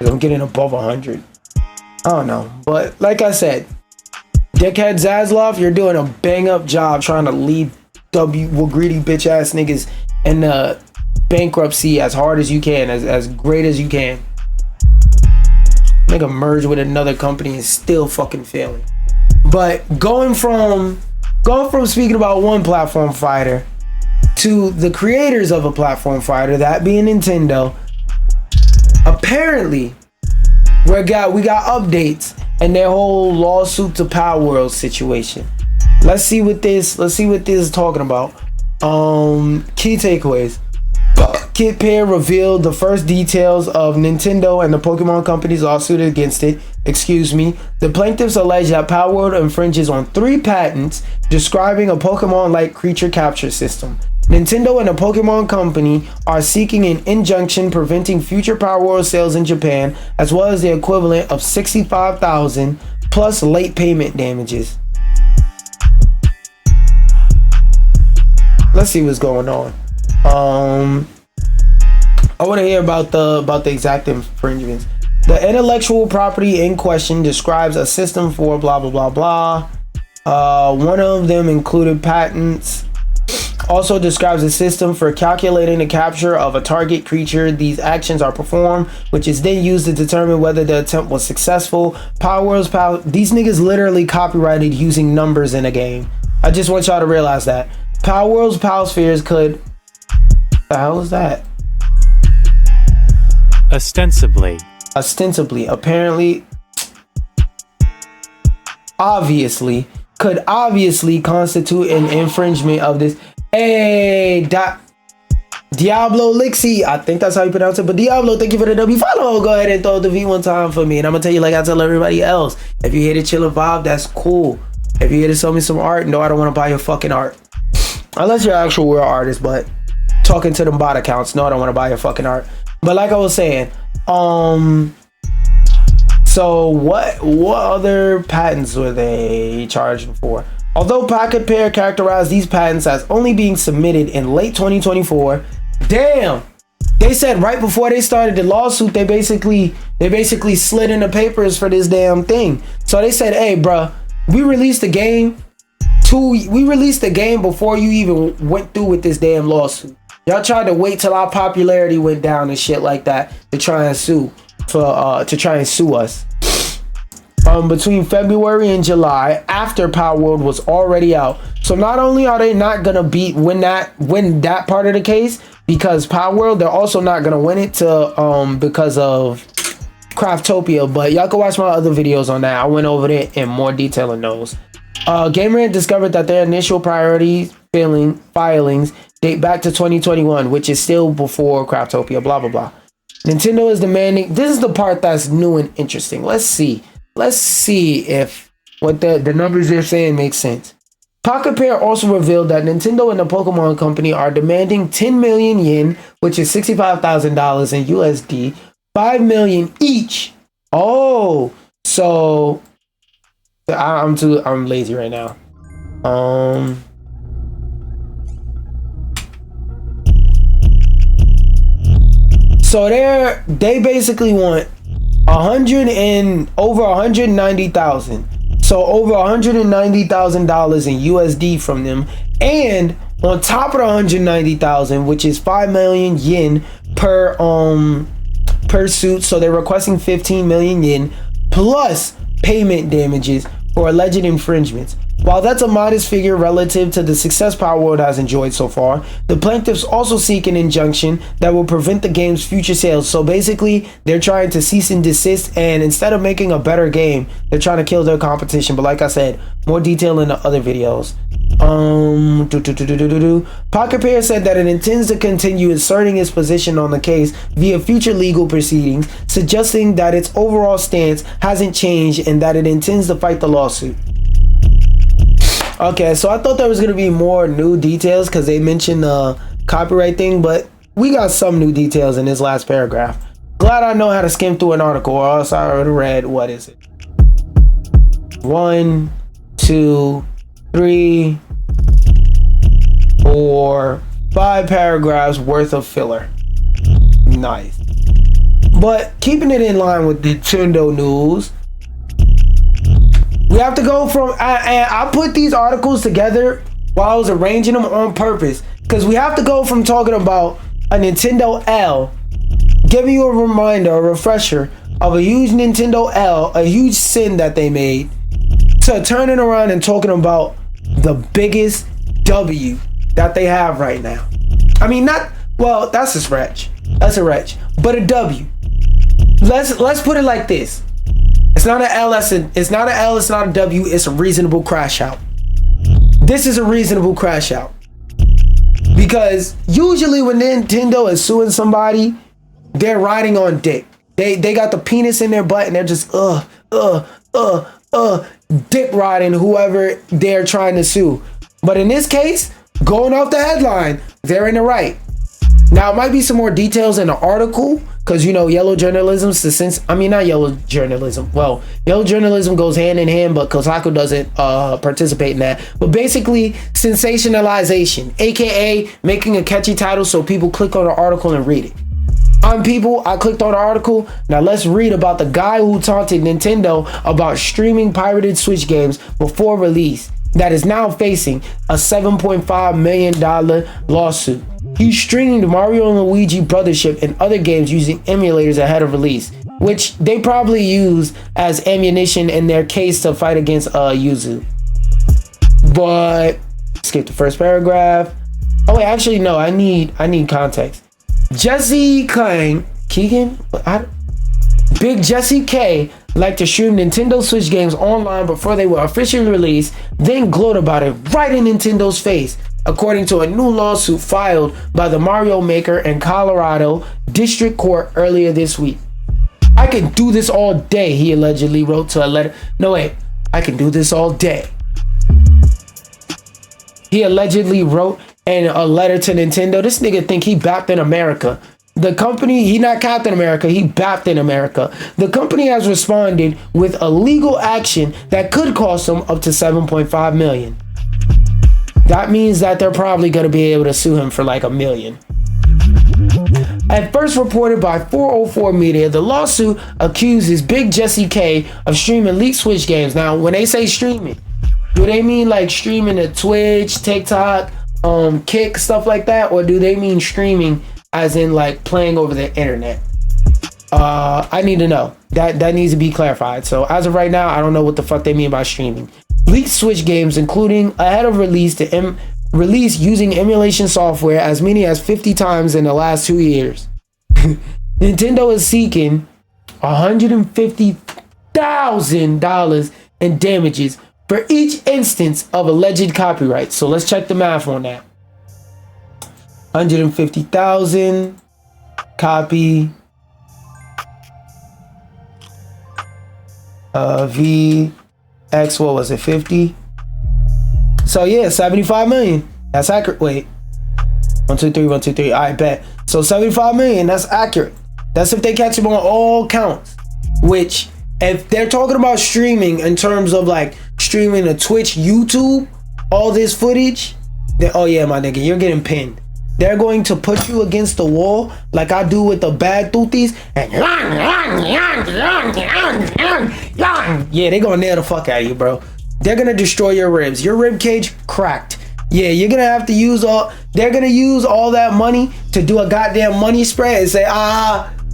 I'm getting above 100. I don't know. But like I said, dickhead Zaslav, you're doing a bang up job trying to lead greedy bitch ass niggas in the bankruptcy as hard as you can, as great as you can. Nigga merge with another company and still fucking failing. But going from speaking about one platform fighter to the creators of a platform fighter, that being Nintendo, apparently we got updates and their whole lawsuit to Power World situation. Let's see what this is talking about. Key takeaways. Kit Pear revealed the first details of Nintendo and the Pokemon Company's lawsuit against it. The plaintiffs allege that Power World infringes on 3 patents describing a Pokemon-like creature capture system. Nintendo and the Pokemon Company are seeking an injunction preventing future Power World sales in Japan, as well as the equivalent of $65,000 plus late payment damages. Let's see what's going on. I want to hear about the exact infringements. The intellectual property in question describes a system for blah blah blah blah. One of them included patents. Also describes a system for calculating the capture of a target creature. These actions are performed, which is then used to determine whether the attempt was successful. These niggas literally copyrighted using numbers in a game. I just want y'all to realize that. Power World's Pal Spheres could... The hell is that? Ostensibly, apparently, could obviously constitute an infringement of this. Hey, Diablo Lixie, I think that's how you pronounce it. But Diablo, thank you for the W follow. Go ahead and throw the V one time for me, and I'm gonna tell you like I tell everybody else. If you're here to chill and vibe, that's cool. If you're here to sell me some art, no, I don't want to buy your fucking art, unless you're an actual real artist. But talking to them bot accounts, no, I don't want to buy your fucking art. But like I was saying, so what other patents were they charging for? Although Pocket Pair characterized these patents as only being submitted in late 2024, damn, they said right before they started the lawsuit, they basically slid in the papers for this damn thing. So they said, hey, bruh, we released the game before you even went through with this damn lawsuit. Y'all tried to wait till our popularity went down and shit like that to try and sue us. Between February and July, after Power World was already out. So not only are they not gonna win that part of the case because Power World, they're also not gonna win it because of Craftopia. But y'all can watch my other videos on that. I went over it in more detail in those. GameRant discovered that their initial priority filings date back to 2021, which is still before Craftopia, blah, blah, blah. Nintendo is demanding... This is the part that's new and interesting. Let's see if what the numbers they're saying make sense. Pocket Pair also revealed that Nintendo and the Pokemon Company are demanding 10 million yen, which is $65,000 in USD, 5 million each. Oh, so... I'm lazy right now. So they basically want over 190,000. So over $190,000 in USD from them, and on top of the 190,000, which is 5 million yen per suit. So they're requesting 15 million yen plus payment damages for alleged infringements. While that's a modest figure relative to the success Power World has enjoyed so far, the plaintiffs also seek an injunction that will prevent the game's future sales. So basically, they're trying to cease and desist, and instead of making a better game, they're trying to kill their competition. But like I said, more detail in the other videos. Pocket Pair said that it intends to continue asserting its position on the case via future legal proceedings, suggesting that its overall stance hasn't changed and that it intends to fight the lawsuit. Okay, so I thought there was going to be more new details because they mentioned the copyright thing, but we got some new details in this last paragraph. Glad I know how to skim through an article, or else I would have read, what is it? 1, 2, 3, 4, 5 paragraphs worth of filler. Nice. But keeping it in line with Nintendo news, we have to go from, I put these articles together while I was arranging them on purpose, because we have to go from talking about a Nintendo L, giving you a reminder, a refresher of a huge Nintendo L, a huge sin that they made, to turning around and talking about the biggest W that they have right now. I mean, not, well, that's a stretch. That's a stretch. But a W. Let's put it like this. It's not an L, it's not an L, it's not a W, it's a reasonable crash out. This is a reasonable crash out. Because usually when Nintendo is suing somebody, they're riding on dick. They got the penis in their butt and they're just dick riding whoever they're trying to sue. But in this case, going off the headline, they're in the right. Now, it might be some more details in the article, because, you know, yellow journalism, not yellow journalism. Well, yellow journalism goes hand in hand, but Kotaku doesn't participate in that. But basically, sensationalization, aka making a catchy title so people click on the article and read it. I clicked on the article. Now let's read about the guy who taunted Nintendo about streaming pirated Switch games before release that is now facing a $7.5 million lawsuit. He streamed Mario and Luigi Brothership and other games using emulators ahead of release, which they probably use as ammunition in their case to fight against Yuzu. But skip the first paragraph. Oh wait, actually no, I need context. Jesse Keegan? Big Jesse K liked to stream Nintendo Switch games online before they were officially released, then gloat about it right in Nintendo's face, according to a new lawsuit filed by the Mario Maker in Colorado District Court earlier this week. I can do this all day, he allegedly wrote to a letter. No, wait, I can do this all day. He allegedly wrote in a letter to Nintendo. This nigga think he bapped in America. The company, he not Captain America, he bapped in America. The company has responded with a legal action that could cost them up to $7.5 million. That means that they're probably going to be able to sue him for like $1 million. At first reported by 404 Media, the lawsuit accuses Big Jesse K of streaming leaked Switch games. Now, when they say streaming, do they mean like streaming to Twitch, TikTok, Kick, stuff like that? Or do they mean streaming as in like playing over the internet? I need to know. That needs to be clarified. So as of right now, I don't know what the fuck they mean by streaming. Leaked Switch games, including ahead of release to release using emulation software as many as 50 times in the last 2 years. Nintendo is seeking $150,000 in damages for each instance of alleged copyright. So let's check the math on that. 150,000 copy VX, what was it, 50? So yeah, 75 million. That's accurate. Wait, 1 2 3 1 2 3. I bet. So 75 million, that's accurate. That's if they catch him on all counts. Which, if they're talking about streaming in terms of like streaming to Twitch, YouTube, all this footage, then oh yeah, my nigga, you're getting pinned. They're going to put you against the wall like I do with the bad tooties, and yeah, they're gonna nail the fuck out of you, bro. They're gonna destroy your ribs. Your rib cage cracked. Yeah, you're gonna have to use they're gonna use all that money to do a goddamn money spread and say,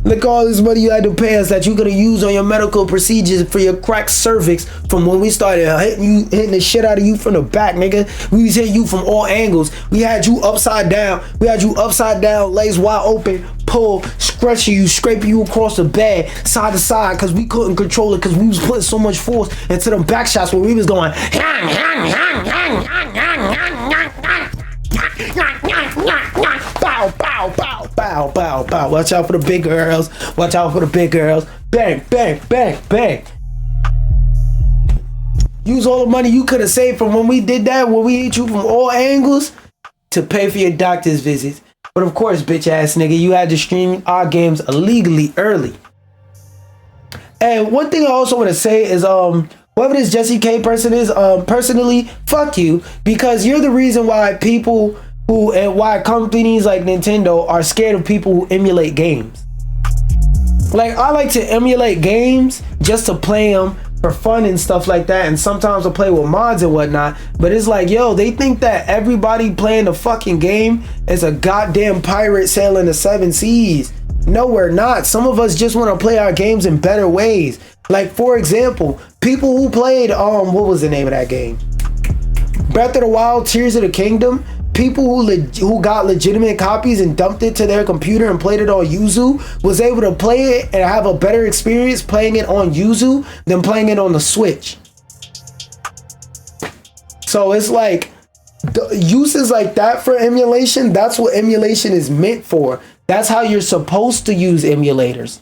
look all this money you had to pay us that you're gonna use on your medical procedures for your cracked cervix from when we started hitting the shit out of you from the back, nigga. We was hitting you from all angles. We had you upside down. Legs wide open, pull, scratching you, scraping you across the bed, side to side, because we couldn't control it because we was putting so much force into them back shots where we was going bow, bow, bow, bow, bow, bow. Watch out for the big girls. Watch out for the big girls. Bang, bang, bang, bang. Use all the money you could have saved from when we did that, when we hit you from all angles, to pay for your doctor's visits. But of course, bitch ass nigga, you had to stream our games illegally early. And one thing I also want to say is, whoever this Jesse K person is, personally, fuck you, because you're the reason why people why companies like Nintendo are scared of people who emulate games. Like, I like to emulate games just to play them for fun and stuff like that, and sometimes I'll play with mods and whatnot. But it's like, yo, they think that everybody playing the fucking game is a goddamn pirate sailing the 7 seas. No, we're not. Some of us just want to play our games in better ways. Like, for example, people who played what was the name of that game? Breath of the Wild, Tears of the Kingdom. People who got legitimate copies and dumped it to their computer and played it on Yuzu was able to play it and have a better experience playing it on Yuzu than playing it on the Switch. So it's like, the uses like that for emulation, that's what emulation is meant for. That's how you're supposed to use emulators.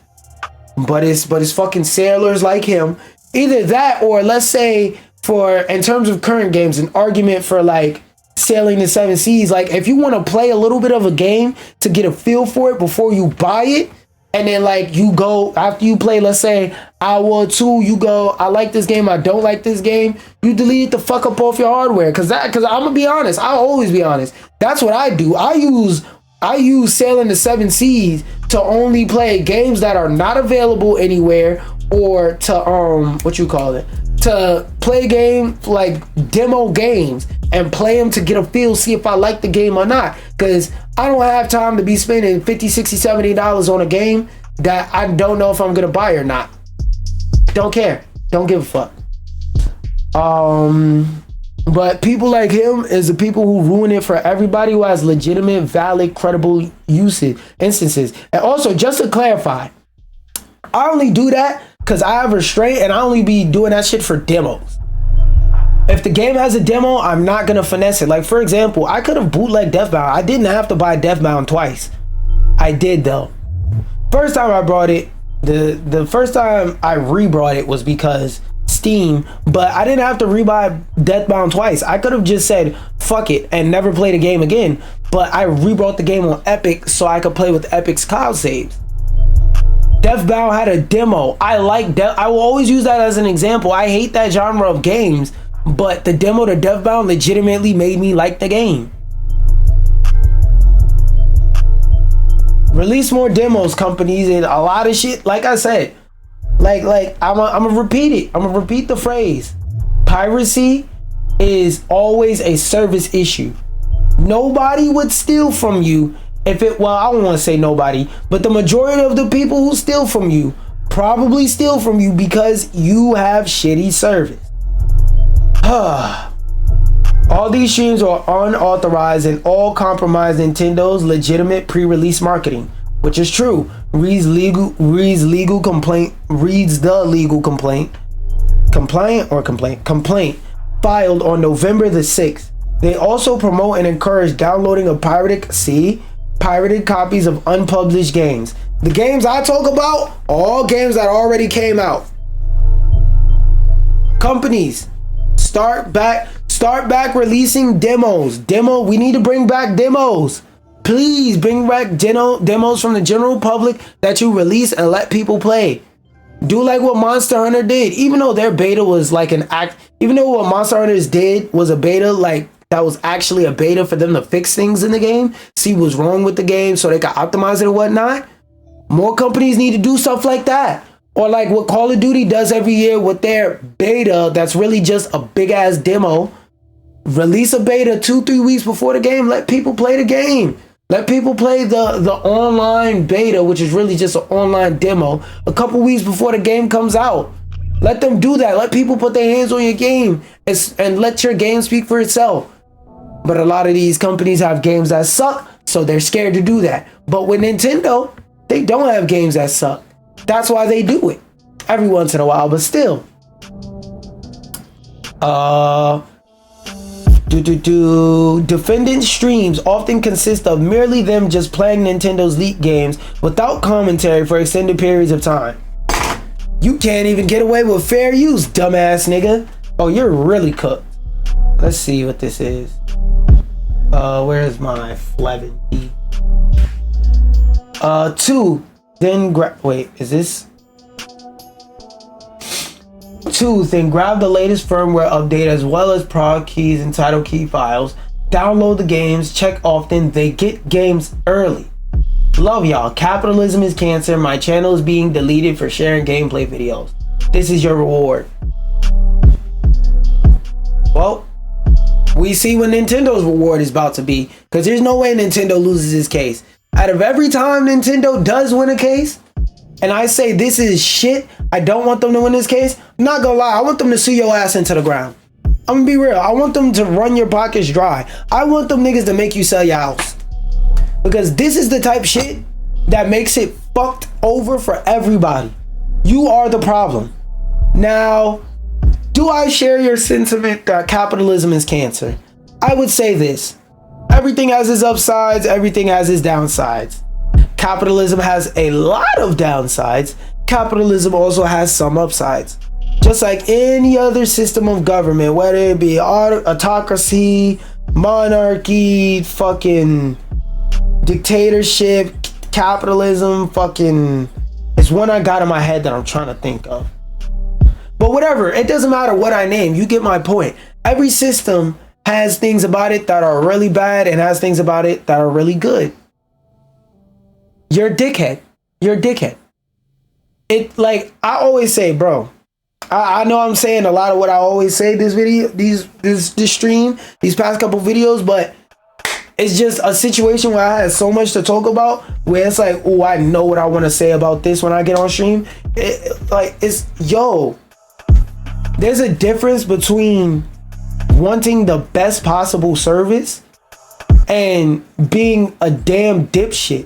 But it's fucking sailors like him. Either that, or let's say, for in terms of current games, an argument for like sailing the 7 seas. Like, if you want to play a little bit of a game to get a feel for it before you buy it, and then like you go after you play, let's say hour or two, you go, I like this game, I don't like this game, you delete it the fuck up off your hardware. Cause I'm gonna be honest, I'll always be honest. That's what I do. I use sailing the 7 seas to only play games that are not available anywhere, or to to play game like demo games and play them to get a feel, see if I like the game or not. Because I don't have time to be spending $50, $60, $70 on a game that I don't know if I'm gonna buy or not. Don't care. Don't give a fuck. But people like him is the people who ruin it for everybody who has legitimate, valid, credible instances. And also, just to clarify, I only do that because I have restraint, and I only be doing that shit for demos. If the game has a demo, I'm not gonna finesse it. Like, for example, I could have bootlegged Deathbound. I didn't have to buy Deathbound twice. I did though. First time I brought it, the first time I re-brought it was because Steam, but I didn't have to rebuy Deathbound twice. I could have just said fuck it and never played a game again, but I re-brought the game on Epic so I could play with Epic's cloud saves. Deathbound had a demo. I will always use that as an example. I hate that genre of games, but the demo to Deathbound legitimately made me like the game. Release more demos, companies, and a lot of shit. Like I said, like I'm gonna repeat it. I'm gonna repeat the phrase. Piracy is always a service issue. Nobody would steal from you if it, well, I don't want to say nobody, but the majority of the people who steal from you probably steal from you because you have shitty service. All these streams are unauthorized and all compromise Nintendo's legitimate pre-release marketing, which is true. Reads the legal complaint filed on November the 6th. They also promote and encourage downloading of pirated copies of unpublished games. The games I talk about, all games that already came out. Companies, start back releasing demos. We need to bring back demos. Please bring back demos from the general public that you release and let people play. Do like what Monster Hunter did. Even though their beta was like even though what Monster Hunters did was a beta, like that was actually a beta for them to fix things in the game, see what's wrong with the game so they can optimize it and whatnot. More companies need to do stuff like that. Or like what Call of Duty does every year with their beta that's really just a big ass demo. Release a beta 2-3 weeks before the game. Let people play the game. Let people play the online beta, which is really just an online demo, a couple weeks before the game comes out. Let them do that. Let people put their hands on your game and let your game speak for itself. But a lot of these companies have games that suck, so they're scared to do that. But with Nintendo, they don't have games that suck. That's why they do it every once in a while, but still. Defendant streams often consist of merely them just playing Nintendo's leaked games without commentary for extended periods of time. You can't even get away with fair use, dumbass nigga. Oh, you're really cooked. Let's see what this is. Where's my Flevin? 2. Then wait, is this? 2. Then grab the latest firmware update as well as prog keys and title key files. Download the games. Check often. They get games early. Love y'all. Capitalism is cancer. My channel is being deleted for sharing gameplay videos. This is your reward. Well, we see what Nintendo's reward is about to be, because there's no way Nintendo loses this case. Out of every time Nintendo does win a case, and I say this is shit, I don't want them to win this case, I'm not gonna lie, I want them to sue your ass into the ground. I'm gonna be real. I want them to run your pockets dry. I want them niggas to make you sell your house. Because this is the type of shit that makes it fucked over for everybody. You are the problem. Now, do I share your sentiment that capitalism is cancer? I would say this. Everything has its upsides, everything has its downsides. Capitalism has a lot of downsides. Capitalism also has some upsides. Just like any other system of government, whether it be autocracy, monarchy, fucking dictatorship, capitalism, fucking, it's one I got in my head that I'm trying to think of. But whatever, it doesn't matter what I name, you get my point. Every system has things about it that are really bad and has things about it that are really good. You're a dickhead. You're a dickhead. It, like I always say, bro, I know I'm saying a lot of what I always say this video, this stream, these past couple videos, but it's just a situation where I had so much to talk about where it's like, oh, I know what I want to say about this when I get on stream. There's a difference between wanting the best possible service and being a damn dipshit.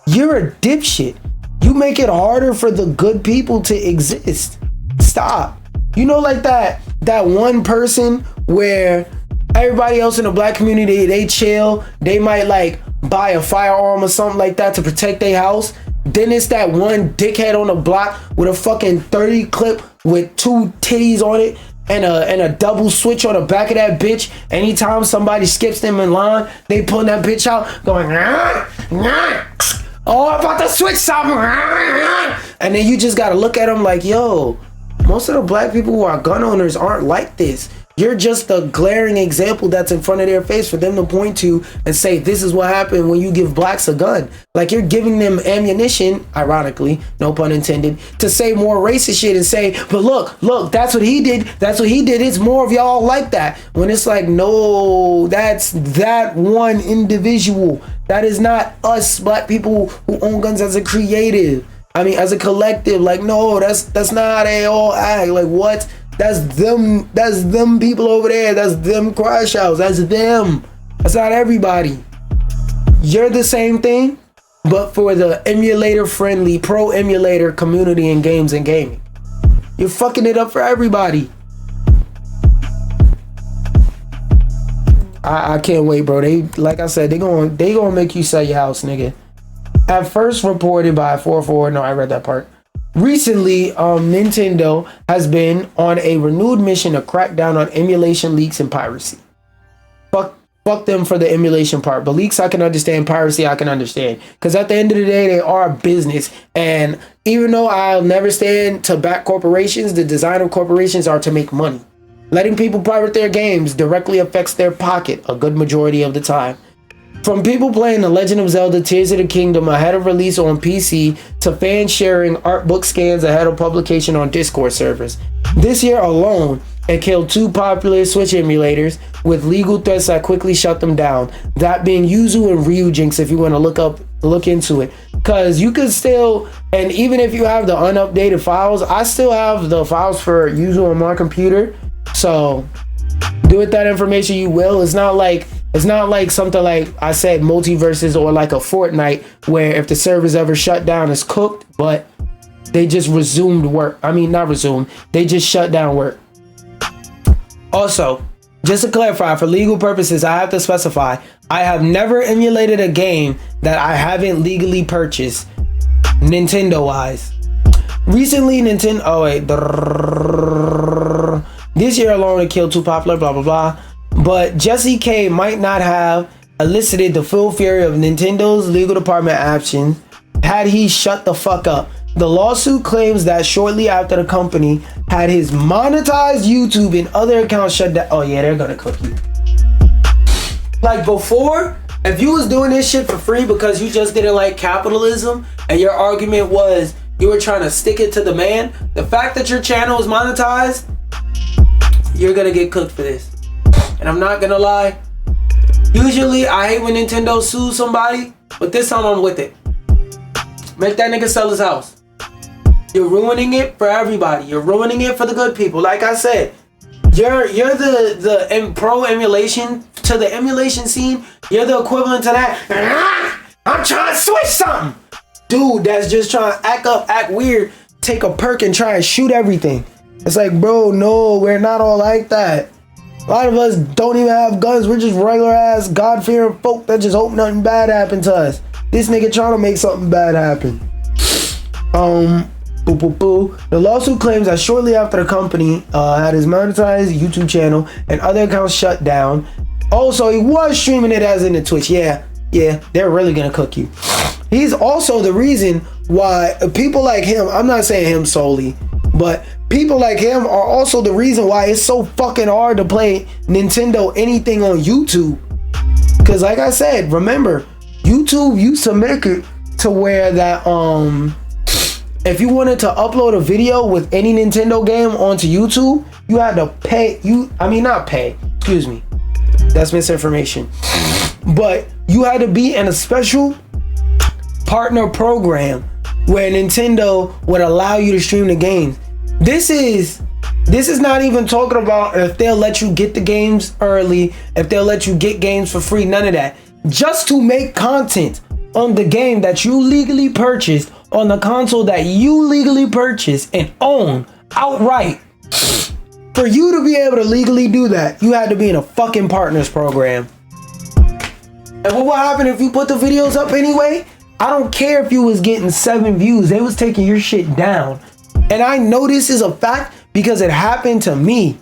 You're a dipshit. You make it harder for the good people to exist. Stop. You know, like that one person where everybody else in the black community, they chill, they might like buy a firearm or something like that to protect their house. Then it's that one dickhead on the block with a fucking 30 clip with 2 titties on it and a double switch on the back of that bitch. Anytime somebody skips them in line, they pull that bitch out going, oh, I'm about to switch something. And then you just gotta look at them like, yo, most of the black people who are gun owners aren't like this. You're just a glaring example that's in front of their face for them to point to and say, this is what happened when you give blacks a gun. Like you're giving them ammunition, ironically, no pun intended, to say more racist shit and say, but look, that's what he did. That's what he did. It's more of y'all like that. When it's like, no, that's that one individual. That is not us black people who own guns as a creative. I mean, as a collective. Like, no, that's not how they all act. Like, what? That's them people over there. That's them crash outs. That's them. That's not everybody. You're the same thing, but for the emulator friendly, pro emulator community in games and gaming. You're fucking it up for everybody. I can't wait, bro. They, like I said, they gonna make you sell your house, nigga. At first reported by 44, no, I read that part. Recently, Nintendo has been on a renewed mission to crack down on emulation leaks and piracy. Fuck them for the emulation part. But leaks I can understand, piracy I can understand. Because at the end of the day, they are a business. And even though I'll never stand to back corporations, the design of corporations are to make money. Letting people pirate their games directly affects their pocket a good majority of the time. From people playing The Legend of Zelda Tears of the Kingdom ahead of release on PC to fans sharing art book scans ahead of publication on Discord servers. This year alone, it killed 2 popular Switch emulators with legal threats that quickly shut them down. That being Yuzu and Ryujinx if you want to look into it. Cause you could still, and even if you have the unupdated files, I still have the files for Yuzu on my computer. So do with that information you will. It's not like something like I said, multiverses or like a Fortnite where if the servers ever shut down, it's cooked, but they just resumed work. I mean, not resumed. They just shut down work. Also, just to clarify, for legal purposes, I have to specify, I have never emulated a game that I haven't legally purchased, Nintendo-wise. Recently, Nintendo... Oh, wait. This year alone, it killed 2 popular, blah, blah, blah. But Jesse K might not have elicited the full fury of Nintendo's legal department action had he shut the fuck up. The lawsuit claims that shortly after the company had his monetized YouTube and other accounts shut down. Oh yeah, they're gonna cook you. Like before, if you was doing this shit for free because you just didn't like capitalism and your argument was you were trying to stick it to the man, the fact that your channel is monetized, you're gonna get cooked for this. And I'm not gonna lie, usually I hate when Nintendo sues somebody, but this time I'm with it. Make that nigga sell his house. You're ruining it for everybody. You're ruining it for the good people. Like I said, you're the pro emulation to the emulation scene. You're the equivalent to that. I'm trying to switch something. Dude, that's just trying to act weird, take a perk and try and shoot everything. It's like, bro, no, we're not all like that. A lot of us don't even have guns. We're just regular ass God-fearing folk that just hope nothing bad happened to us. This nigga trying to make something bad happen. The lawsuit claims that shortly after the company had his monetized YouTube channel and other accounts shut down. Also, he was streaming it as in the Twitch. Yeah, they're really gonna cook you. He's also the reason why people like him, I'm not saying him solely, but people like him are also the reason why it's so fucking hard to play Nintendo anything on YouTube. Because like I said, remember, YouTube used to make it to where that if you wanted to upload a video with any Nintendo game onto YouTube, you had to pay. Not pay, excuse me, that's misinformation, but you had to be in a special partner program where Nintendo would allow you to stream the games. This is not even talking about if they'll let you get the games early, if they'll let you get games for free, none of that. Just to make content on the game that you legally purchased, on the console that you legally purchased and own outright. For you to be able to legally do that, you had to be in a fucking partners program. And what would happen if you put the videos up anyway? I don't care if you was getting 7 views, they was taking your shit down. And I know this is a fact because it happened to me.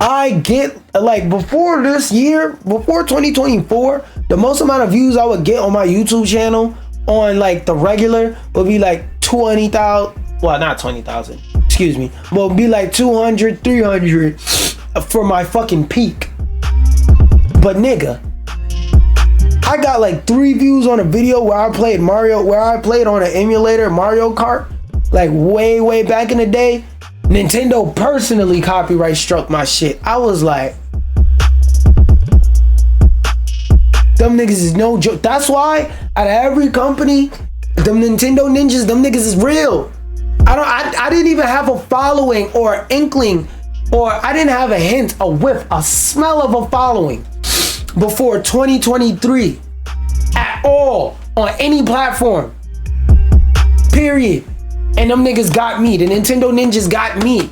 I get, like, before this year, before 2024, the most amount of views I would get on my YouTube channel on like the regular would be like 20,000. Well, not 20,000, excuse me, but it would be like 200, 300 for my fucking peak. But nigga, I got like 3 views on a video where I played on an emulator Mario Kart, like way back in the day. Nintendo personally copyright struck my shit. I was like, them niggas is no joke. That's why out of every company, them Nintendo ninjas, them niggas is real. I didn't even have a following or inkling, or I didn't have a hint, a whiff, a smell of a following before 2023 at all on any platform. Period. And them niggas got me. The Nintendo ninjas got me.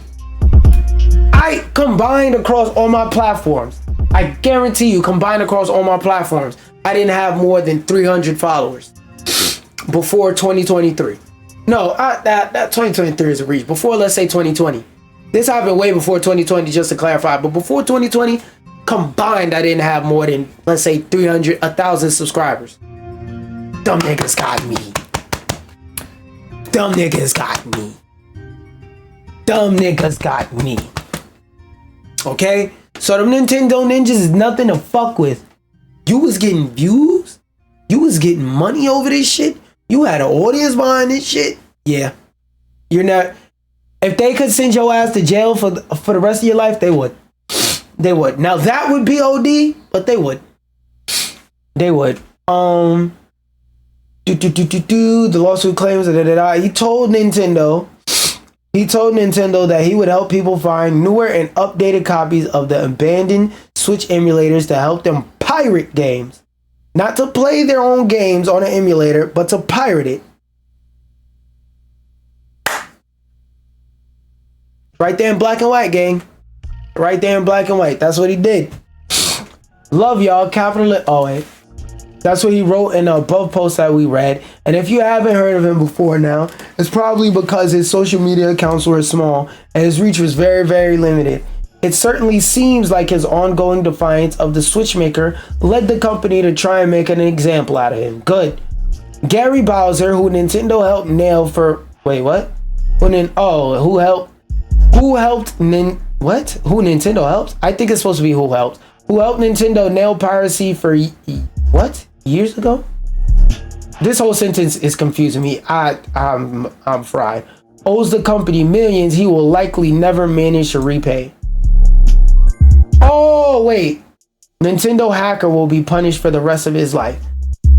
I combined across all my platforms. I guarantee you, combined across all my platforms, I didn't have more than 300 followers before 2023. No, that 2023 is a reach. Before, let's say 2020. This happened way before 2020, just to clarify. But before 2020, combined, I didn't have more than, let's say, 1,000 subscribers. Dumb niggas got me. Dumb niggas got me. Dumb niggas got me. Okay? So them Nintendo ninjas is nothing to fuck with. You was getting views? You was getting money over this shit? You had an audience behind this shit? Yeah. You're not... If they could send your ass to jail for the rest of your life, they would. They would. Now that would be OD, but they would. They would. The lawsuit claims that he told Nintendo that he would help people find newer and updated copies of the abandoned Switch emulators to help them pirate games. Not to play their own games on an emulator, but to pirate it. Right there in black and white, gang. Right there in black and white. That's what he did. Love y'all. Oh, wait. That's what he wrote in the above post that we read. And if you haven't heard of him before now, it's probably because his social media accounts were small and his reach was very limited. It certainly seems like his ongoing defiance of the Switch maker led the company to try and make an example out of him. Good. Gary Bowser, who Nintendo helped nail for... Wait, what? Who Nintendo helped? I think it's supposed to be who who helped Nintendo nail piracy for what? Years ago? This whole sentence is confusing me. I'm fried. Owes the company millions he will likely never manage to repay. Oh, wait. Nintendo hacker will be punished for the rest of his life.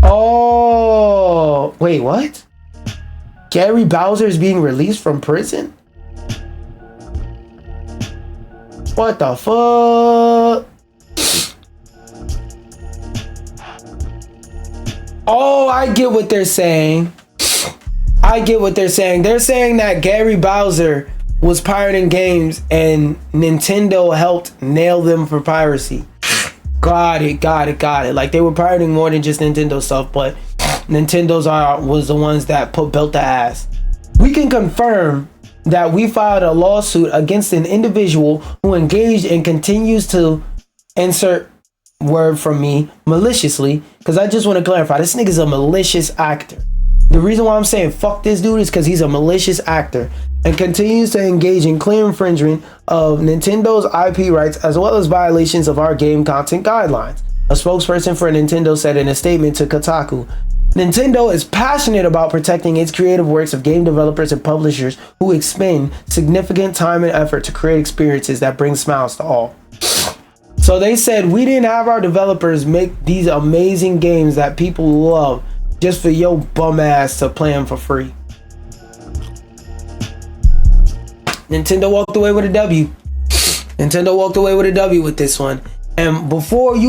Oh, wait, what? Gary Bowser is being released from prison? What the fuck? Oh, I get what they're saying. They're saying that Gary Bowser was pirating games and Nintendo helped nail them for piracy. Got it. Like they were pirating more than just Nintendo stuff, but Nintendo's was the ones that built the ass. We can confirm that we filed a lawsuit against an individual who engaged and continues to insert word from me maliciously, because I just want to clarify, this nigga's a malicious actor. The reason why I'm saying fuck this dude is because he's a malicious actor and continues to engage in clear infringement of Nintendo's IP rights as well as violations of our game content guidelines. A spokesperson for Nintendo said in a statement to Kotaku, Nintendo is passionate about protecting its creative works of game developers and publishers who expend significant time and effort to create experiences that bring smiles to all. So they said we didn't have our developers make these amazing games that people love just for your bum ass to play them for free. Nintendo walked away with a W. Nintendo walked away with a W with this one. And before you